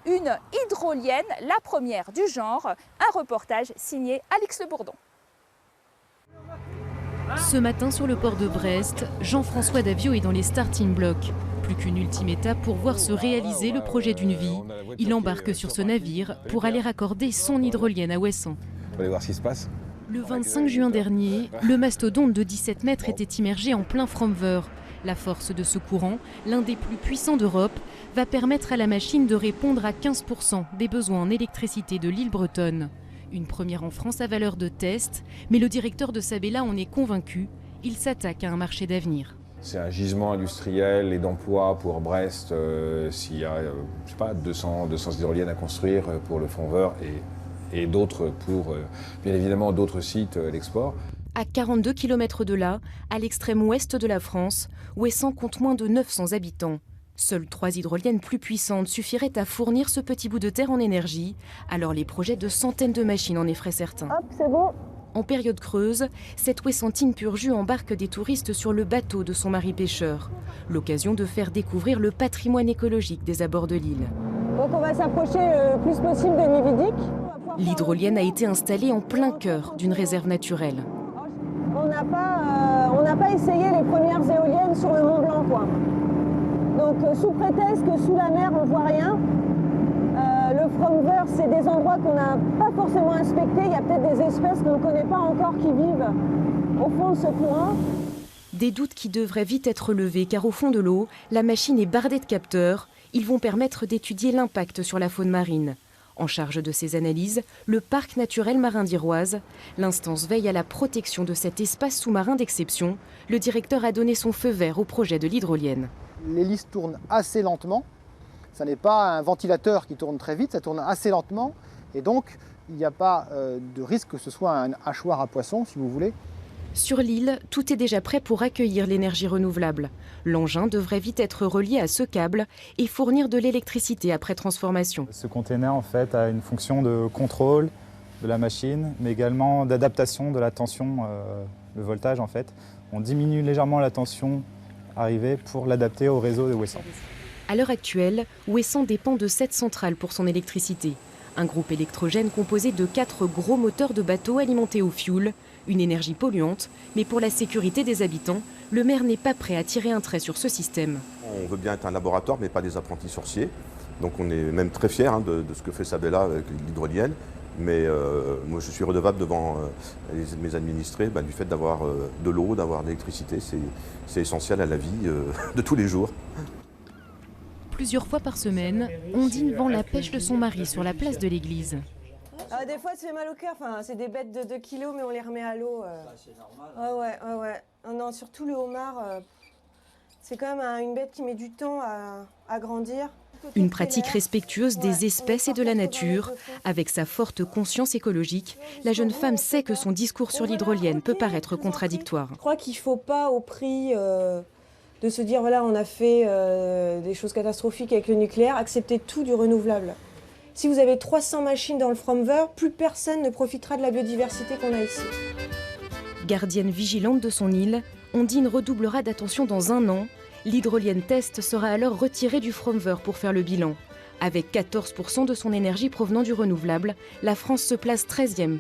Une hydrolienne, la première du genre, un reportage signé Alix Le Bourdon. Ce matin sur le port de Brest, Jean-François Davio est dans les starting blocks. Plus qu'une ultime étape pour voir se réaliser le projet d'une vie. Il embarque sur ce navire pour aller raccorder son hydrolienne à Ouessant. On va aller voir ce qui se passe. Le 25 juin dernier, le mastodonte de 17 mètres était immergé en plein Fromveur. La force de ce courant, l'un des plus puissants d'Europe, va permettre à la machine de répondre à 15% des besoins en électricité de l'île bretonne. Une première en France à valeur de test, mais le directeur de Sabella en est convaincu. Il s'attaque à un marché d'avenir. C'est un gisement industriel et d'emploi pour Brest. S'il y a, je sais pas, 200 hydroliennes à construire pour le Fromveur et d'autres pour, bien évidemment, d'autres sites à l'export. À 42 km de là, à l'extrême ouest de la France, Ouessant compte moins de 900 habitants. Seules 3 hydroliennes plus puissantes suffiraient à fournir ce petit bout de terre en énergie. Alors les projets de centaines de machines en effraient certains. Hop, c'est bon. En période creuse, cette Ouessantine pur jus embarque des touristes sur le bateau de son mari pêcheur. L'occasion de faire découvrir le patrimoine écologique des abords de l'île. Donc on va s'approcher le plus possible de Nividic. L'hydrolienne a été installée en plein cœur d'une réserve naturelle. On n'a pas essayé les premières éoliennes sur le Mont Blanc, quoi. Donc sous prétexte que sous la mer on ne voit rien, le Fromveur c'est des endroits qu'on n'a pas forcément inspectés. Il y a peut-être des espèces qu'on ne connaît pas encore qui vivent au fond de ce courant. Des doutes qui devraient vite être levés car au fond de l'eau, la machine est bardée de capteurs. Ils vont permettre d'étudier l'impact sur la faune marine. En charge de ces analyses, le parc naturel marin d'Iroise. L'instance veille à la protection de cet espace sous-marin d'exception. Le directeur a donné son feu vert au projet de l'hydrolienne. L'hélice tourne assez lentement. Ça n'est pas un ventilateur qui tourne très vite, ça tourne assez lentement. Et donc, il n'y a pas de risque que ce soit un hachoir à poisson, si vous voulez. Sur l'île, tout est déjà prêt pour accueillir l'énergie renouvelable. L'engin devrait vite être relié à ce câble et fournir de l'électricité après transformation. Ce container en fait a une fonction de contrôle de la machine, mais également d'adaptation de la tension, le voltage en fait. On diminue légèrement la tension arrivée pour l'adapter au réseau de Ouessant. À l'heure actuelle, Ouessant dépend de 7 centrales pour son électricité. Un groupe électrogène composé de 4 gros moteurs de bateaux alimentés au fioul. Une énergie polluante, mais pour la sécurité des habitants, le maire n'est pas prêt à tirer un trait sur ce système. On veut bien être un laboratoire, mais pas des apprentis sorciers. Donc on est même très fiers de ce que fait Sabella avec l'hydrolienne. Mais moi je suis redevable devant mes administrés du fait d'avoir de l'eau, d'avoir de l'électricité. C'est essentiel à la vie de tous les jours. Plusieurs fois par semaine, Ondine vend la pêche de son mari sur la place de l'église. Des fois, ça fait mal au cœur. Enfin, c'est des bêtes de 2 kilos, mais on les remet à l'eau. C'est normal. Ouais. Non, surtout le homard, c'est quand même une bête qui met du temps à grandir. Une pratique respectueuse des espèces et de la nature. Avec sa forte conscience écologique, la jeune femme sait que son discours sur l'hydrolienne peut paraître contradictoire. Je crois qu'il ne faut pas, au prix de se dire, voilà, on a fait des choses catastrophiques avec le nucléaire, accepter tout du renouvelable. Si vous avez 300 machines dans le Fromveur, plus personne ne profitera de la biodiversité qu'on a ici. Gardienne vigilante de son île, Ondine redoublera d'attention dans 1 an. L'hydrolienne test sera alors retirée du Fromveur pour faire le bilan. Avec 14% de son énergie provenant du renouvelable, la France se place 13e.